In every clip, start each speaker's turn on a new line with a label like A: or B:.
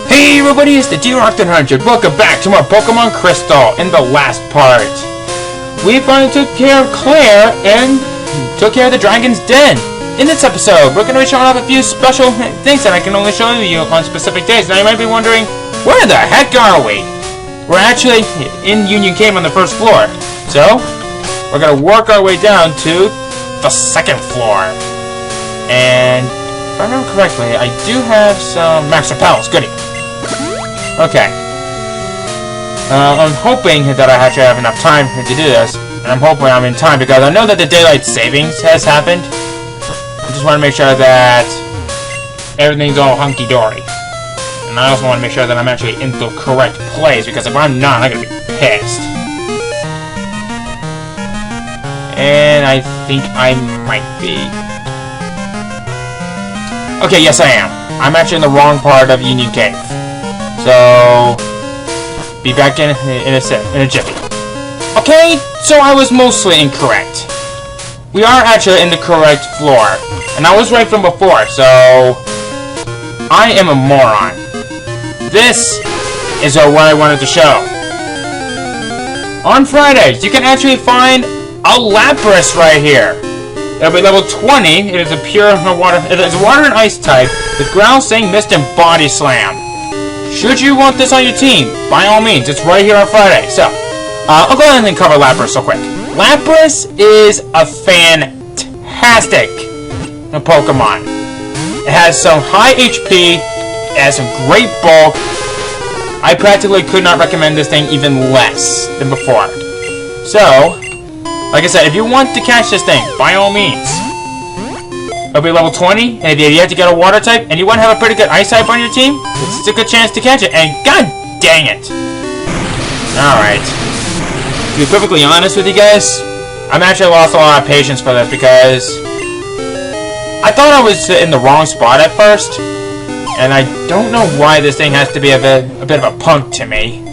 A: Hey everybody, it's the D-Rock100. Welcome back to more Pokemon Crystal. In the last part, we finally took care of Claire and took care of the Dragon's Den. In this episode, we're going to be showing off a few special things that I can only show you on specific days. Now you might be wondering, where the heck are we? We're actually in Union Cave on the first floor. So, we're going to work our way down to the second floor. And if I remember correctly, I do have some Max Repels. Goody. Okay. I'm hoping that I actually have enough time to do this, and I'm hoping I'm in time because I know that the daylight savings has happened. I just want to make sure that everything's all hunky-dory. And I also want to make sure that I'm actually in the correct place, because if I'm not, I'm going to be pissed. And I think I might be. Okay, yes I am. I'm actually in the wrong part of Union Cave. So, be back in a jiffy. Okay, so I was mostly incorrect. We are actually in the correct floor. And I was right from before, so I am a moron. This is what I wanted to show. On Fridays, you can actually find a Lapras right here. It'll be level 20. It is a pure water. It is water and ice type with ground, sting, mist, and body slam. Should you want this on your team, by all means, it's right here on Friday. So, I'll go ahead and cover Lapras real quick. Lapras is a fantastic Pokemon. It has some high HP, it has some great bulk. I practically could not recommend this thing even less than before. So, like I said, if you want to catch this thing, by all means. It'll be level 20, and if you have to get a water type, and you want to have a pretty good ice type on your team, it's a good chance to catch it, and god dang it! Alright. To be perfectly honest with you guys, I'm actually lost a lot of patience for this, because I thought I was in the wrong spot at first, and I don't know why this thing has to be a bit of a punk to me.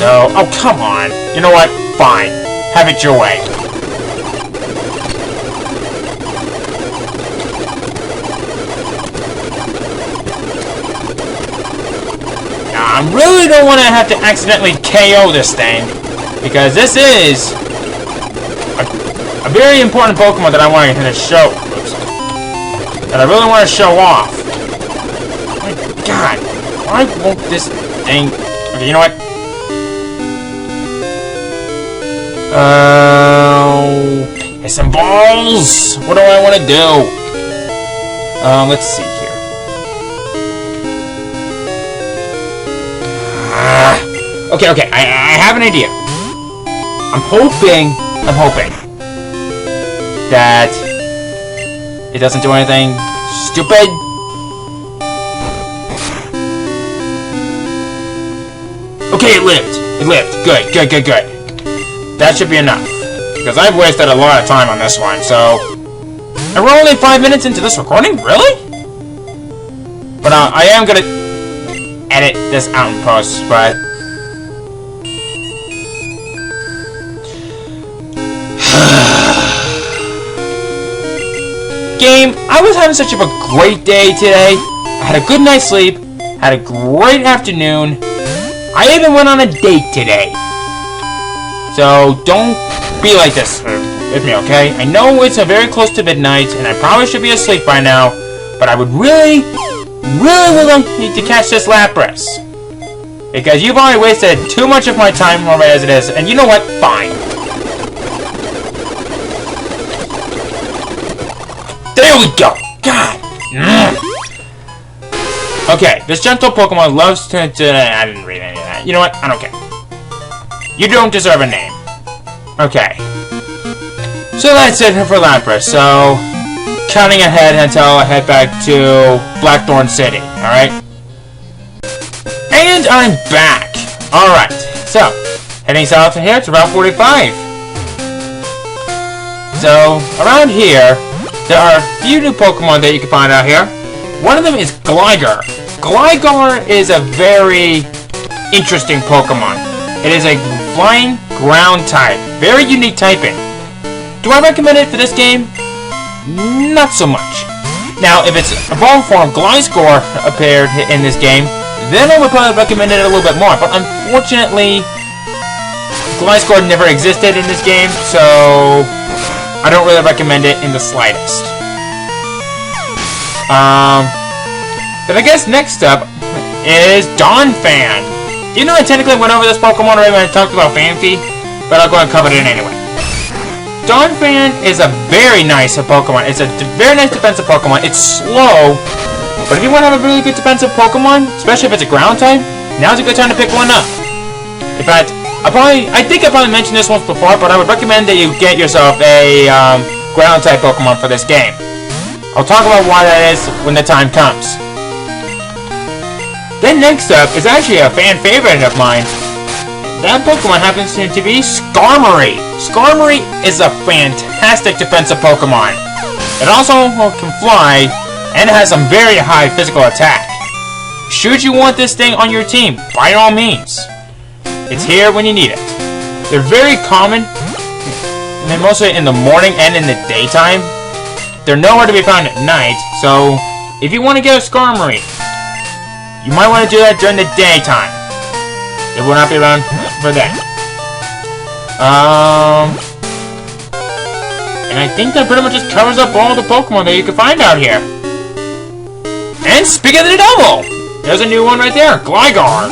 A: So, oh come on. You know what? Fine. Have it your way. I really don't want to have to accidentally KO this thing, because this is a very important Pokemon that I want to show. Oops, that I really want to show off. My God, why won't this thing? Okay, you know what? Hit some balls. What do I want to do? Let's see here. Okay, I have an idea. I'm hoping that it doesn't do anything stupid. Okay, it lived. Good. That should be enough. Because I've wasted a lot of time on this one, so... And we're only 5 minutes into this recording? Really? But I am gonna edit this out in post, but... Game, I was having such a great day today. I had a good night's sleep, had a great afternoon. I even went on a date today. So don't be like this with me, okay? I know it's very close to midnight, and I probably should be asleep by now, but I would really need to catch this Lapras. Because you've already wasted too much of my time already as it is, and you know what? Fine. There we go! God! Okay, this gentle Pokemon loves to... I didn't read any of that. You know what? I don't care. You don't deserve a name. Okay. So that's it for Lapras. So, counting ahead until I head back to Blackthorn City. Alright? And I'm back. Alright. So, heading south from here to Route 45. So, around here, there are a few new Pokemon that you can find out here. One of them is Gligar. Gligar is a very interesting Pokemon. It is a flying ground type. Very unique typing. Do I recommend it for this game? Not so much. Now, if its evolved form Gliscor appeared in this game, then I would probably recommend it a little bit more. But unfortunately, Gliscor never existed in this game, so I don't really recommend it in the slightest. Then I guess next up is Donphan. You know, I technically went over this Pokemon already when I talked about Phanpy, but I'll go ahead and cover it in anyway. Donphan is a very nice Pokemon. It's a very nice defensive Pokemon. It's slow, but if you want to have a really good defensive Pokemon, especially if it's a ground type, now's a good time to pick one up. In fact, I think I probably mentioned this once before, but I would recommend that you get yourself a ground type Pokemon for this game. I'll talk about why that is when the time comes. Then next up is actually a fan favorite of mine. That Pokemon happens to be Skarmory. Skarmory is a fantastic defensive Pokemon. It also can fly and has some very high physical attack. Should you want this thing on your team, by all means, it's here when you need it. They're very common, and they're mostly in the morning and in the daytime. They're nowhere to be found at night, so if you want to get a Skarmory, you might want to do that during the daytime. It will not be around for that. And I think that pretty much just covers up all the Pokemon that you can find out here. And speaking of the devil, there's a new one right there, Gligar.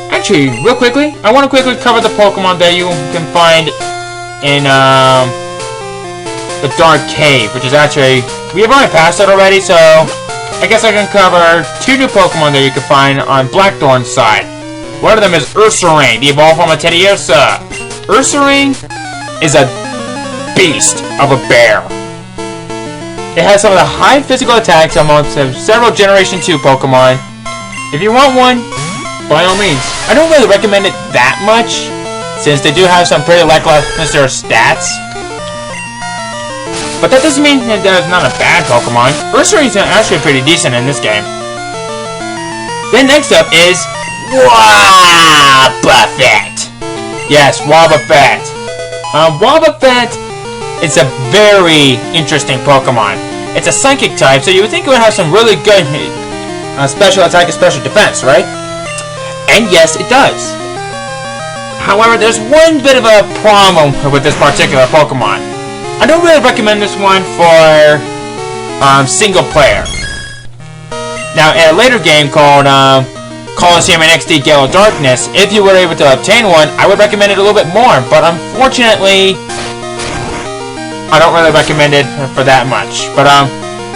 A: Actually, real quickly, I want to quickly cover the Pokemon that you can find in the Dark Cave, which is actually, we have already passed it already, so I guess I can cover two new Pokemon that you can find on Blackthorn's side. One of them is Ursaring, the evolved form of Teddiursa. Ursaring is a beast of a bear. It has some of the high physical attacks amongst several Generation 2 Pokemon. If you want one, by all means. I don't really recommend it that much, since they do have some pretty lackluster stats. But that doesn't mean that it's not a bad Pokemon. Ursaring is actually pretty decent in this game. Then next up is Wobbuffet. Yes, Wobbuffet. Wobbuffet is a very interesting Pokemon. It's a psychic type, so you would think it would have some really good special attack and special defense, right? And yes, it does. However, there's one bit of a problem with this particular Pokemon. I don't really recommend this one for single player. Now, in a later game called Colosseum and XD Gale of Darkness, if you were able to obtain one, I would recommend it a little bit more. But unfortunately, I don't really recommend it for that much. But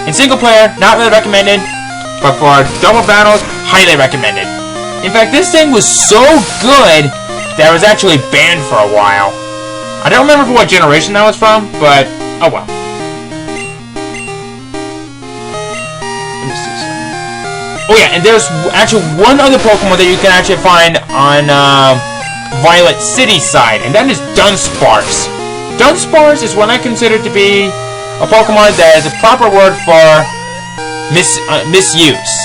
A: in single player, not really recommended. But for double battles, highly recommended. In fact, this thing was so good that it was actually banned for a while. I don't remember what generation that was from, but oh well. Let me see something. Oh yeah, and there's actually one other Pokemon that you can actually find on Violet City side, and that is Dunsparce. Dunsparce is what I consider to be a Pokemon that is a proper word for misuse.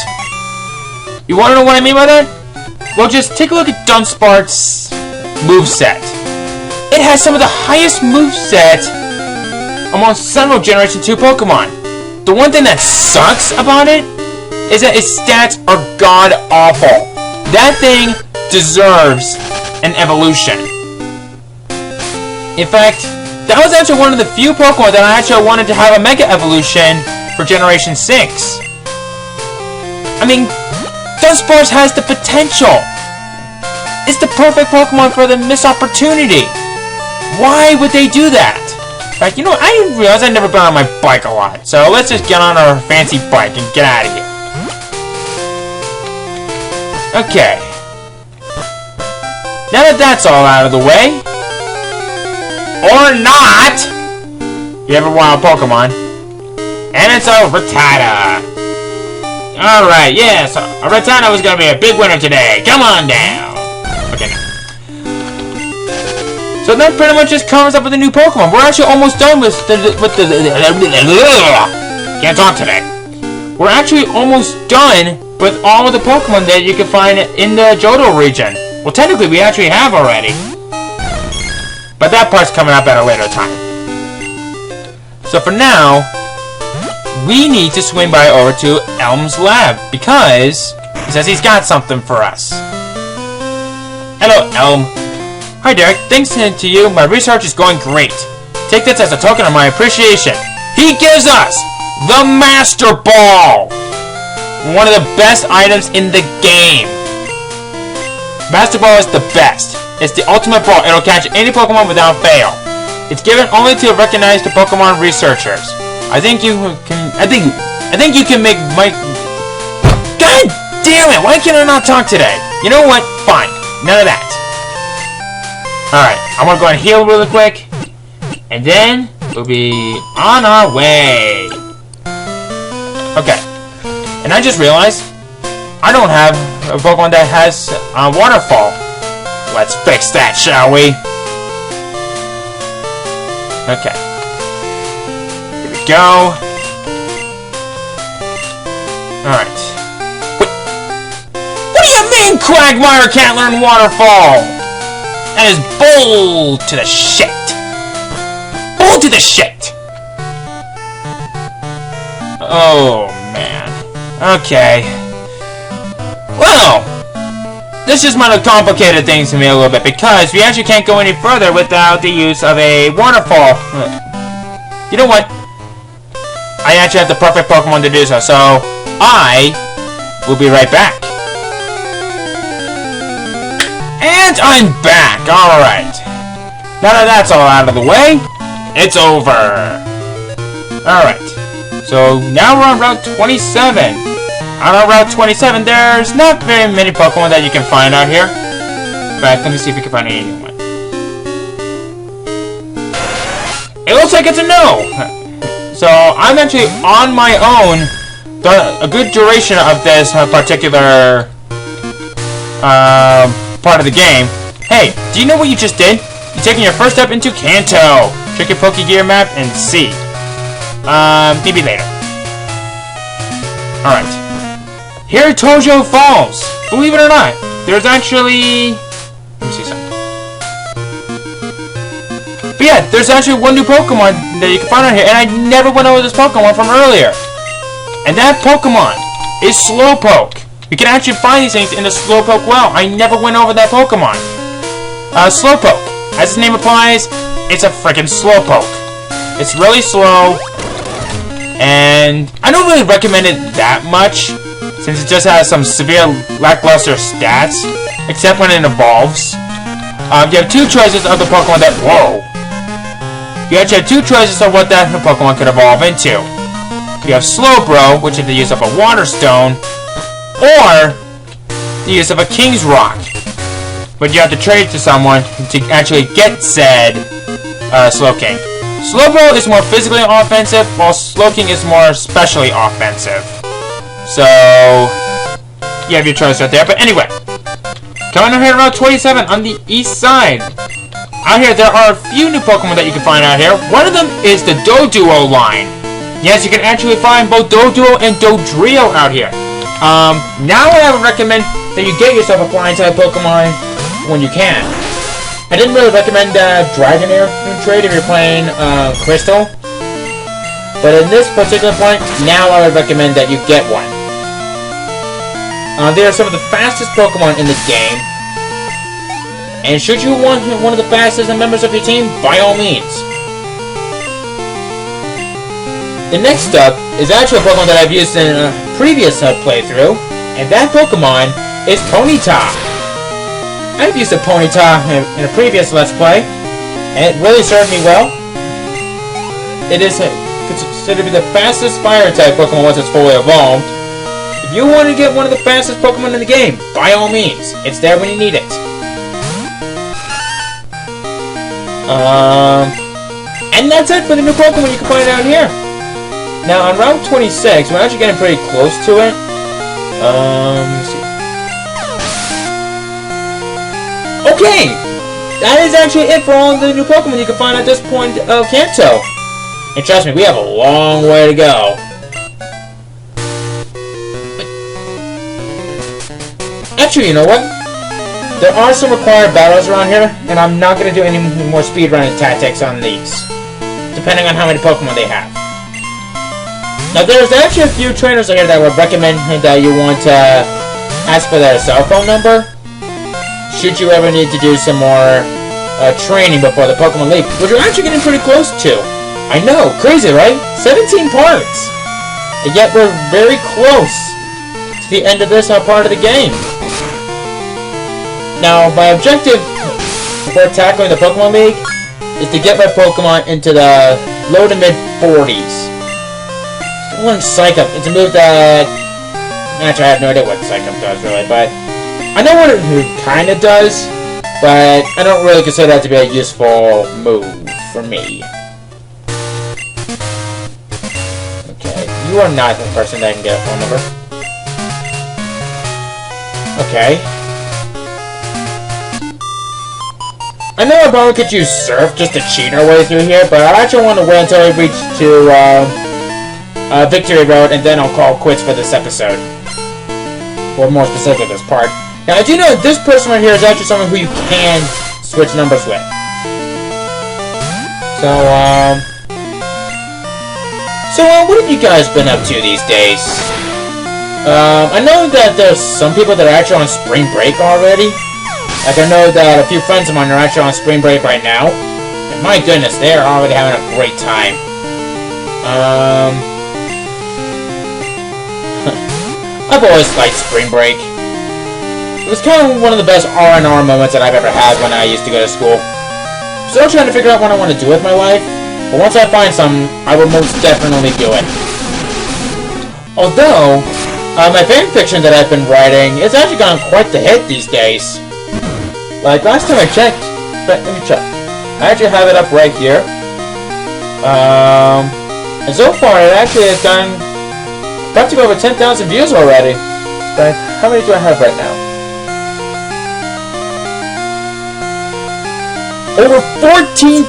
A: You want to know what I mean by that? Well, just take a look at Dunsparce's moveset. It has some of the highest moveset among several Generation 2 Pokemon. The one thing that sucks about it is that its stats are god-awful. That thing deserves an evolution. In fact, that was actually one of the few Pokemon that I actually wanted to have a Mega Evolution for Generation 6. I mean, Dunsparce has the potential. It's the perfect Pokemon for the missed opportunity. Why would they do that? In fact, you know, I didn't realize I've never been on my bike a lot. So let's just get on our fancy bike and get out of here. Okay. Now that that's all out of the way, Or not! You have a wild Pokemon. And it's a Rattata. Alright, yes, a Rattata was gonna be a big winner today. Come on down. Okay, now. So that pretty much just covers up with the new Pokemon. We're actually almost done with the can't talk today. We're actually almost done with all of the Pokemon that you can find in the Johto region. Well, technically, we actually have already. But that part's coming up at a later time. So for now, we need to swing by over to Elm's lab because he says he's got something for us. Hello, Elm. Hi, Derek. Thanks to you, my research is going great. Take this as a token of my appreciation. He gives us the Master Ball! One of the best items in the game. Master Ball is the best. It's the ultimate ball. It'll catch any Pokemon without fail. It's given only to recognized Pokemon researchers. I think you can make my... God damn it! Why can I not talk today? You know what? Fine. None of that. Alright, I'm gonna go and heal really quick. And then we'll be on our way. Okay. And I just realized I don't have a Pokemon that has a waterfall. Let's fix that, shall we? Okay. Here we go. Alright. What do you mean Quagmire can't learn waterfall? That is bull to the shit. Bull to the shit. Oh, man. Okay. Well, this just might have complicated things to me a little bit because we actually can't go any further without the use of a waterfall. You know what? I actually have the perfect Pokemon to do so, so I will be right back. And I'm back! Alright. Now that that's all out of the way, it's over. Alright. So now we're on Route 27. On our Route 27, there's not very many Pokemon that you can find out here. But let me see if we can find any new one. It looks like it's a no! So I'm actually on my own a good duration of this particular part of the game. Hey, do you know what you just did? You're taking your first step into Kanto. Check your Pokegear map and see. Maybe later. Alright. Here at Tojo Falls. Believe it or not, there's actually... Let me see something. But yeah, there's actually one new Pokemon that you can find out here, and I never went over this Pokemon from earlier. And that Pokemon is Slowpoke. You can actually find these things in the Slowpoke well. I never went over that Pokemon. Slowpoke. As its name implies, it's a freaking Slowpoke. It's really slow. And I don't really recommend it that much, since it just has some severe lackluster stats, except when it evolves. You have two choices of the Pokemon that... Whoa! You actually have two choices of what that Pokemon could evolve into. You have Slowbro, which is the use of a Water Stone, or the use of a King's Rock. But you have to trade to someone to actually get said Slowking. Slowbro is more physically offensive, while Slowking is more specially offensive. So, you have your choice right there. But anyway, coming out here around 27 on the east side. Out here, there are a few new Pokemon that you can find out here. One of them is the Doduo line. Yes, you can actually find both Doduo and Dodrio out here. Now I would recommend that you get yourself a flying-type Pokemon when you can. I didn't really recommend Dragonair trade if you're playing Crystal. But in this particular point, now I would recommend that you get one. They are some of the fastest Pokemon in the game. And should you want one of the fastest members of your team, by all means. The next up is actually a Pokemon that I've used in a previous playthrough, and that Pokemon is Ponyta. I've used a Ponyta in a previous Let's Play, and it really served me well. It is considered to be the fastest Fire-type Pokemon once it's fully evolved. If you want to get one of the fastest Pokemon in the game, by all means, it's there when you need it. And that's it for the new Pokemon you can find out here. Now, on Route 26, we're actually getting pretty close to it. Let me see. Okay! That is actually it for all the new Pokemon you can find at this point of Kanto. And trust me, we have a long way to go. Actually, you know what? There are some required battles around here, and I'm not going to do any more speedrunning tactics on these, depending on how many Pokemon they have. Now, there's actually a few trainers out here that would recommend that you want to ask for their cell phone number, should you ever need to do some more training before the Pokemon leave, which we're actually getting pretty close to. I know, crazy, right? 17 parts! And yet we're very close to the end of this part of the game. Now, my objective for tackling the Pokemon League is to get my Pokemon into the low to mid 40s. One Psych Up. It's a move that... Actually, I have no idea what Psych Up does, really, but... I know what it kind of does, but I don't really consider that to be a useful move for me. Okay, you are not the person that can get a phone number. Okay. I know I probably could use Surf just to cheat our way through here, but I actually want to wait until we reach to Victory Road, and then I'll call quits for this episode. Or more specific, this part. Now, I do know this person right here is actually someone who you can switch numbers with. So, what have you guys been up to these days? I know that there's some people that are actually on spring break already. Like, I know that a few friends of mine are actually on spring break right now. And my goodness, they are already having a great time. I've always liked spring break. It was kind of one of the best R&R moments that I've ever had when I used to go to school. Still trying to figure out what I want to do with my life, but once I find something, I will most definitely do it. Although, my fanfiction that I've been writing is actually gotten quite the hit these days. Like, last time I checked, but let me check. I actually have it up right here. And so far, it actually has gotten practically over 10,000 views already. But how many do I have right now? Over 14,000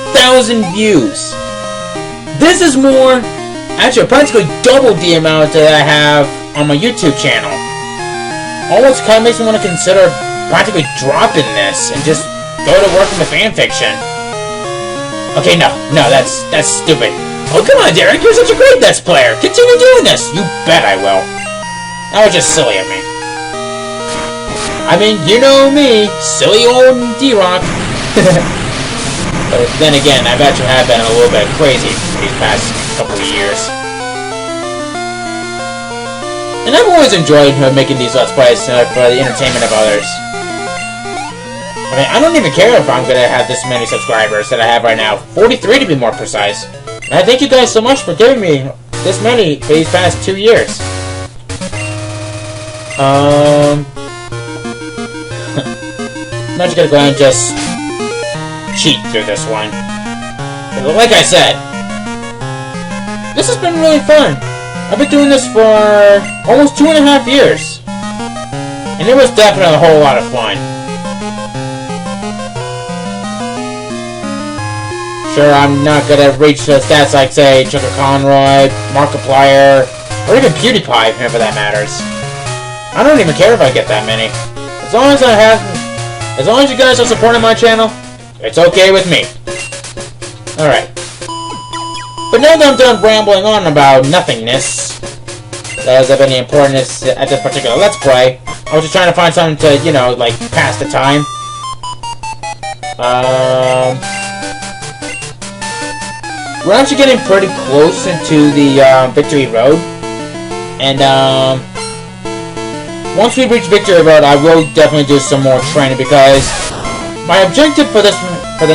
A: views. This is more, actually practically double the amount that I have on my YouTube channel. Almost kind of makes me want to consider practically dropping this and just go to work in the fanfiction. Okay, no, that's stupid. Oh, come on, Derek, you're such a great Let's Player. Continue doing this. You bet I will. That was just silly of me. I mean, you know me, silly old D-Rock. But then again, I've actually been a little bit crazy these past couple of years. And I've always enjoyed making these Let's Plays for the entertainment of others. I mean, I don't even care if I'm going to have this many subscribers that I have right now. 43 to be more precise. And I thank you guys so much for giving me this many for these past 2 years. I'm just going to go ahead and just cheat through this one. But like I said, this has been really fun. I've been doing this for almost 2.5 years. And it was definitely a whole lot of fun. Sure, I'm not gonna reach the stats like, say, Chucker Conroy, Markiplier, or even PewDiePie, if that matters. I don't even care if I get that many. As long as you guys are supporting my channel, it's okay with me. Alright. But now that I'm done rambling on about nothingness, that is of any importance at this particular Let's Play, I was just trying to find something to, you know, like, pass the time. We're actually getting pretty close into the Victory Road, and once we reach Victory Road, I will definitely do some more training, because my objective for the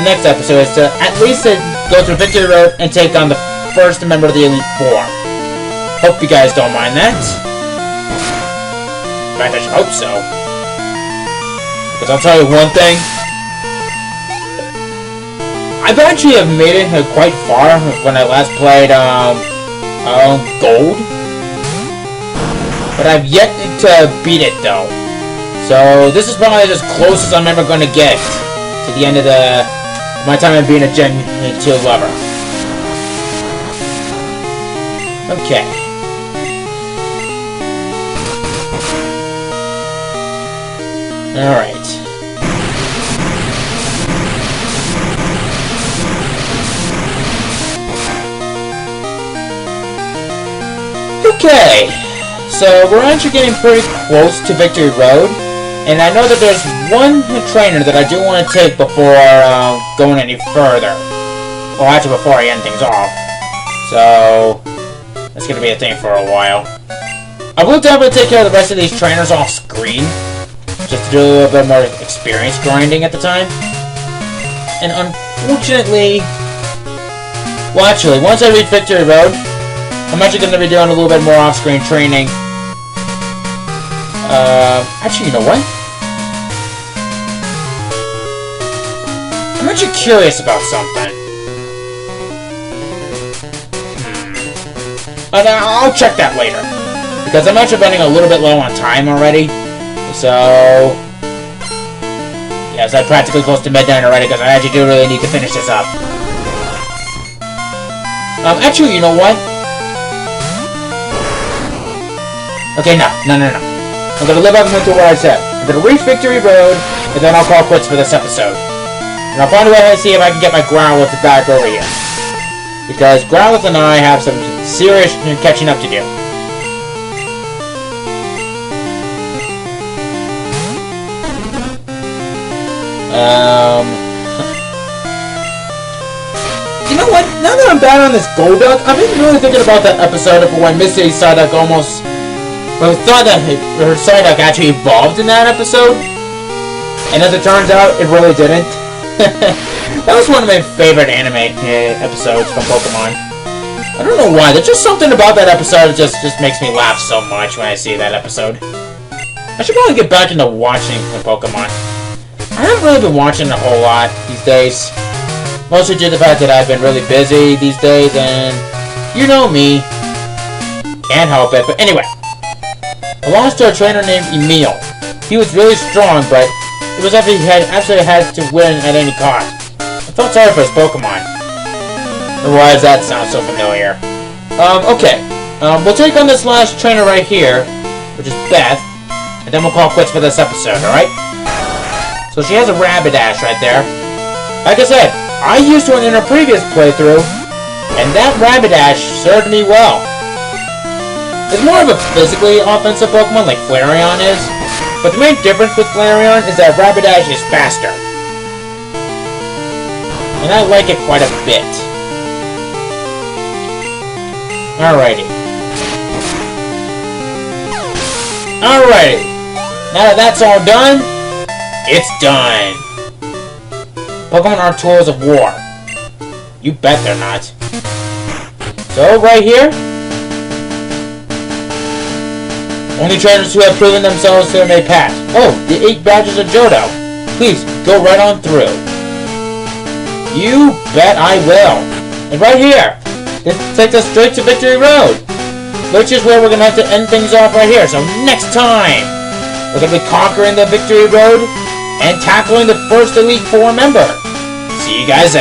A: next episode is to at least go through Victory Road and take on the first member of the Elite Four. Hope you guys don't mind that. In fact, I should hope so. Because I'll tell you one thing. I've actually have made it quite far when I last played Gold, but I've yet to beat it though. So this is probably as close as I'm ever going to get to the end of my time of being a Gen 2 lover. Okay. Alright. Okay. So we're actually getting pretty close to Victory Road. And I know that there's one trainer that I do want to take before going any further. Well, actually before I end things off. So that's going to be a thing for a while. I will definitely take care of the rest of these trainers off screen. Just to do a little bit more experience grinding at the time. And unfortunately... Well, actually, once I reach Victory Road, I'm actually going to be doing a little bit more off-screen training. Actually, you know what? I'm actually curious about something. I'll check that later. Because I'm actually running a little bit low on time already. So... yes, I'm practically close to midnight already because I actually do really need to finish this up. Actually, you know what? Okay, no. I'm gonna live up to what I said. I'm gonna reach Victory Road, and then I'll call quits for this episode. And I'll find a way to see if I can get my Growlithe back over here. Because Growlithe and I have some serious catching up to do. You know what? Now that I'm back on this Golduck, I've been really thinking about that episode of when Misty Psyduck almost... well, I thought that her Psyduck actually evolved in that episode. And as it turns out, it really didn't. That was one of my favorite anime episodes from Pokemon. I don't know why. There's just something about that episode that just makes me laugh so much when I see that episode. I should probably get back into watching Pokemon. I haven't really been watching a whole lot these days. Mostly due to the fact that I've been really busy these days, and you know me. Can't help it, but anyway. I lost to a trainer named Emil. He was really strong, but it was after he absolutely had to win at any cost. I felt sorry for his Pokemon. Why does that sound so familiar? Okay. We'll take on this last trainer right here, which is Beth, and then we'll call quits for this episode, alright? So she has a Rapidash right there. Like I said, I used one in her previous playthrough, and that Rapidash served me well. It's more of a physically offensive Pokemon like Flareon is, but the main difference with Flareon is that Rapidash is faster. And I like it quite a bit. Alrighty. Alrighty. Now that that's all done, it's done. Pokemon are tools of war. You bet they're not. So, right here, only trainers who have proven themselves here may pass. Oh, the 8 badges of Johto. Please, go right on through. You bet I will. And right here, this takes us straight to Victory Road, which is where we're going to have to end things off right here. So next time, we're going to be conquering the Victory Road and tackling the first Elite Four member. See you guys then.